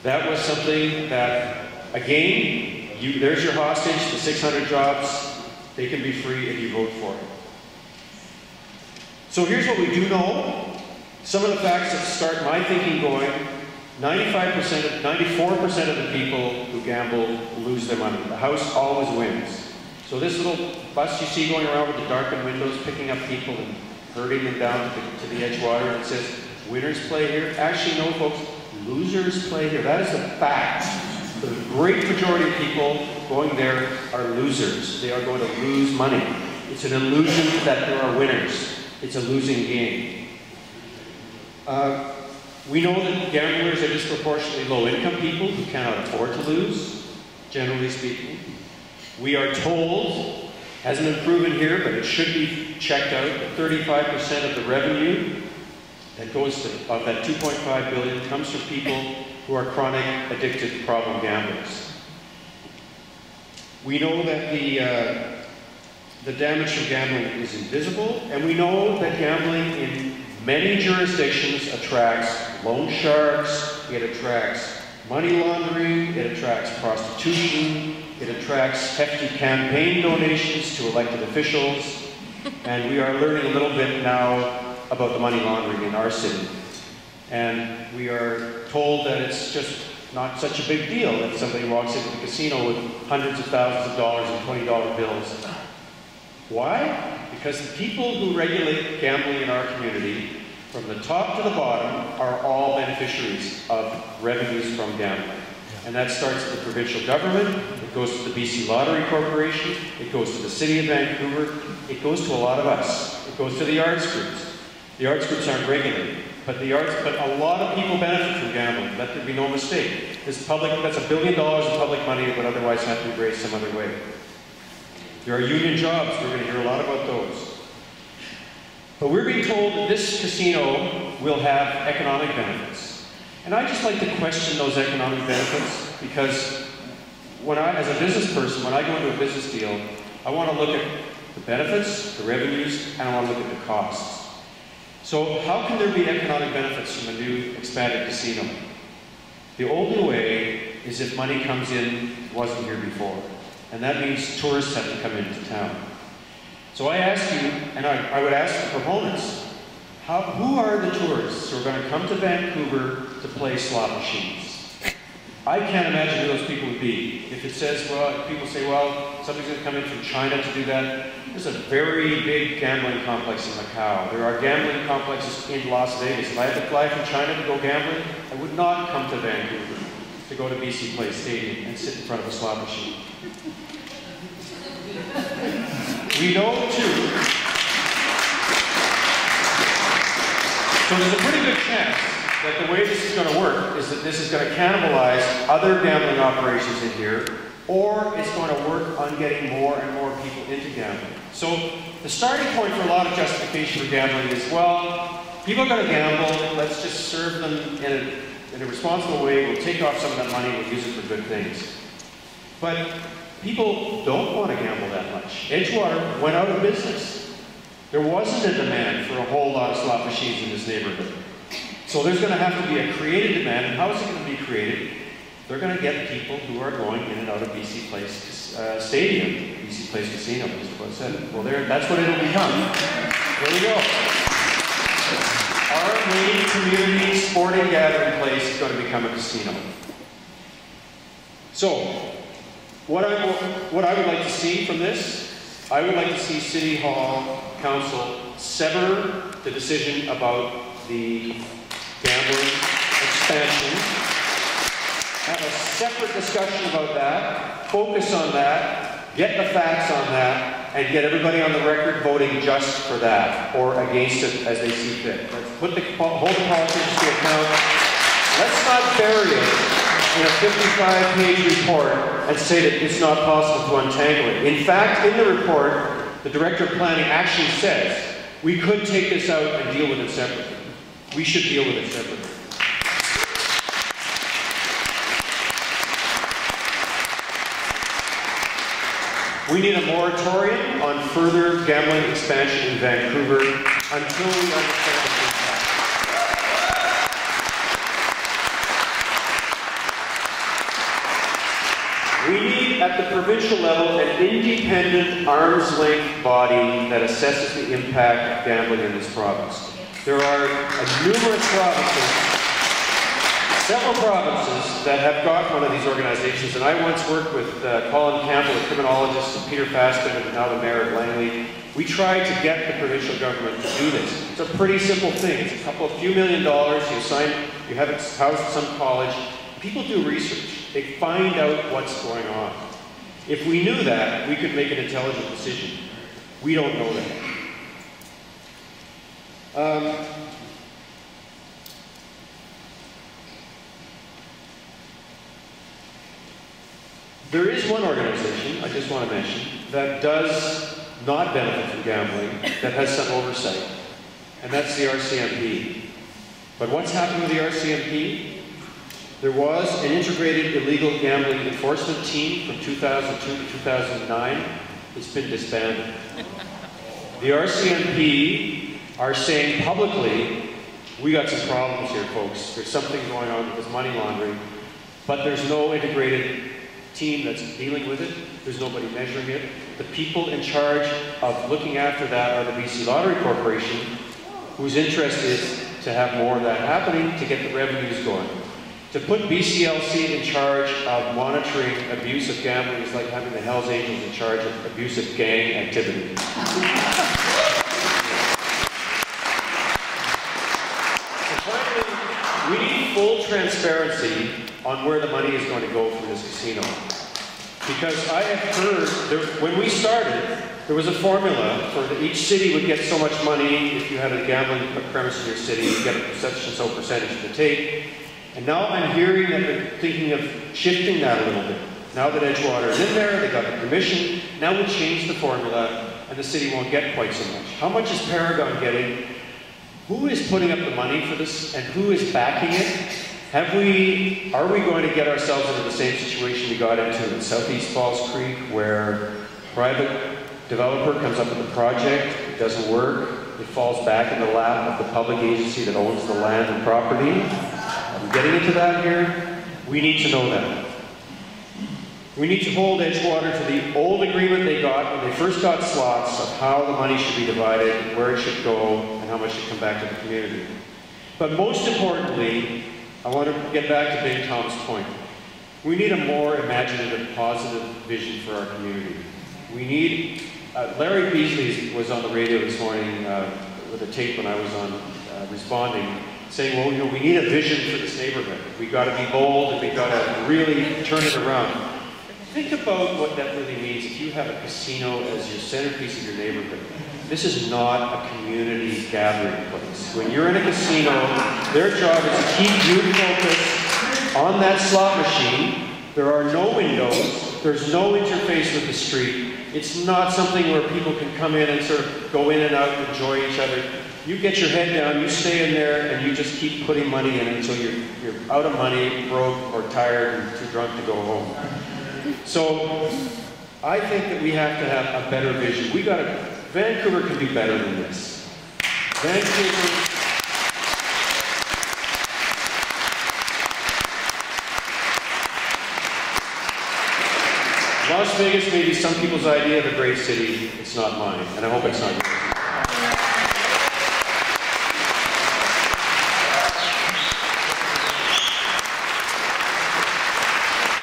That was something that, again, there's your hostage, the 600 jobs, they can be free if you vote for it. So here's what we do know. Some of the facts that start my thinking going: 94% of the people who gamble lose their money. The house always wins. So this little bus you see going around with the darkened windows, picking up people and herding them down to the Edgewater, and it says, winners play here. Actually, no, folks, losers play here. That is the fact. The great majority of people going there are losers. They are going to lose money. It's an illusion that there are winners. It's a losing game. We know that gamblers are disproportionately low-income people who cannot afford to lose, generally speaking. We are told, hasn't been proven here, but it should be checked out, that 35% of the revenue that goes to, of that $2.5 billion comes from people who are chronic, addicted, problem gamblers. We know that the damage from gambling is invisible, and we know that gambling in many jurisdictions attracts loan sharks, it attracts money laundering, it attracts prostitution, it attracts hefty campaign donations to elected officials, and we are learning a little bit now about the money laundering in our city. And we are told that it's just not such a big deal if somebody walks into the casino with hundreds of thousands of dollars in $20 bills. Why? Because the people who regulate gambling in our community, from the top to the bottom, are all beneficiaries of revenues from gambling. And that starts at the provincial government, it goes to the BC Lottery Corporation, it goes to the City of Vancouver, it goes to a lot of us. It goes to the arts groups. The arts groups aren't regulated, but a lot of people benefit from gambling. Let there be no mistake. That's $1 billion in public money that would otherwise have to be raised some other way. There are union jobs, we're going to hear a lot about those. But we're being told that this casino will have economic benefits. And I just like to question those economic benefits, because as a business person, when I go into a business deal, I want to look at the benefits, the revenues, and I want to look at the costs. So how can there be economic benefits from a new expanded casino? The older way is if money comes in, wasn't here before. And that means tourists have to come into town. So I ask you, and I would ask the proponents, who are the tourists who are going to come to Vancouver to play slot machines? I can't imagine who those people would be. If it says, well, people say, well, somebody's going to come in from China to do that. There's a very big gambling complex in Macau. There are gambling complexes in Las Vegas. If I had to fly from China to go gambling, I would not come to Vancouver to go to BC Place Stadium and sit in front of a slot machine. We know, too, so there's a pretty good chance that the way this is going to work is that this is going to cannibalize other gambling operations in here, or it's going to work on getting more and more people into gambling. So the starting point for a lot of justification for gambling is, well, people are going to gamble, let's just serve them in a responsible way, we'll take off some of that money, we'll use it for good things. But people don't want to gamble that much. Edgewater went out of business. There wasn't a demand for a whole lot of slot machines in this neighborhood. So there's going to have to be a created demand, and how is it going to be created? They're going to get people who are going in and out of BC Place Stadium, BC Place Casino, is what I said. Well, that's what it'll become. There we go. Our main community sporting gathering place is going to become a casino. So, what I would like to see from this, I would like to see City Hall Council sever the decision about the gambling expansion, have a separate discussion about that, focus on that, get the facts on that, and get everybody on the record voting just for that, or against it as they see fit. Let's hold the politicians to account. Let's not bury it in a 55-page report and say that it's not possible to untangle it. In fact, in the report, the Director of Planning actually says we could take this out and deal with it separately. We should deal with it separately. We need a moratorium on further gambling expansion in Vancouver until we understand the impact. We need, at the provincial level, an independent, arm's-length body that assesses the impact of gambling in this province. There are numerous provinces, several provinces, that have got one of these organizations, and I once worked with Colin Campbell, a criminologist, and Peter Faston, and now the mayor of Langley. We tried to get the provincial government to do this. It's a pretty simple thing. It's a few $1,000,000, you have it housed at some college. People do research. They find out what's going on. If we knew that, we could make an intelligent decision. We don't know that. There is one organization, I just want to mention, that does not benefit from gambling, that has some oversight, and that's the RCMP. But what's happened with the RCMP? There was an integrated illegal gambling enforcement team from 2002 to 2009. It's been disbanded. The RCMP are saying publicly, we got some problems here, folks. There's something going on with this money laundering, but there's no integrated team that's dealing with it. There's nobody measuring it. The people in charge of looking after that are the BC Lottery Corporation, whose interest is to have more of that happening to get the revenues going. To put BCLC in charge of monitoring abuse of gambling is like having the Hells Angels in charge of abusive gang activity. So finally, we need full transparency on where the money is going to go from this casino. Because I have heard, when we started, there was a formula for that each city would get so much money. If you had a gambling premise in your city, you'd get such and so percentage of the take. And now I'm hearing that they're thinking of shifting that a little bit. Now that Edgewater is in there, they got the permission, now we'll change the formula and the city won't get quite so much. How much is Paragon getting? Who is putting up the money for this and who is backing it? Are we going to get ourselves into the same situation we got into in Southeast Falls Creek, where a private developer comes up with a project, it doesn't work, it falls back in the lap of the public agency that owns the land and property? Getting into that here, we need to know that. We need to hold Edgewater to the old agreement they got when they first got slots of how the money should be divided, where it should go, and how much should come back to the community. But most importantly, I want to get back to Big Tom's point. We need a more imaginative, positive vision for our community. We need, Larry Beasley was on the radio this morning with a tape when I was on responding, saying, well, you know, we need a vision for this neighborhood. We got to be bold and we got to really turn it around. Think about what that really means if you have a casino as your centerpiece of your neighborhood. This is not a community gathering place. When you're in a casino, their job is to keep you focused on that slot machine. There are no windows. There's no interface with the street. It's not something where people can come in and sort of go in and out and enjoy each other. You get your head down, you stay in there, and you just keep putting money in until you're out of money, broke, or tired, and too drunk to go home. So I think that we have to have a better vision. Vancouver can do better than this. Vancouver. Las Vegas may be some people's idea of a great city. It's not mine, and I hope it's not yours.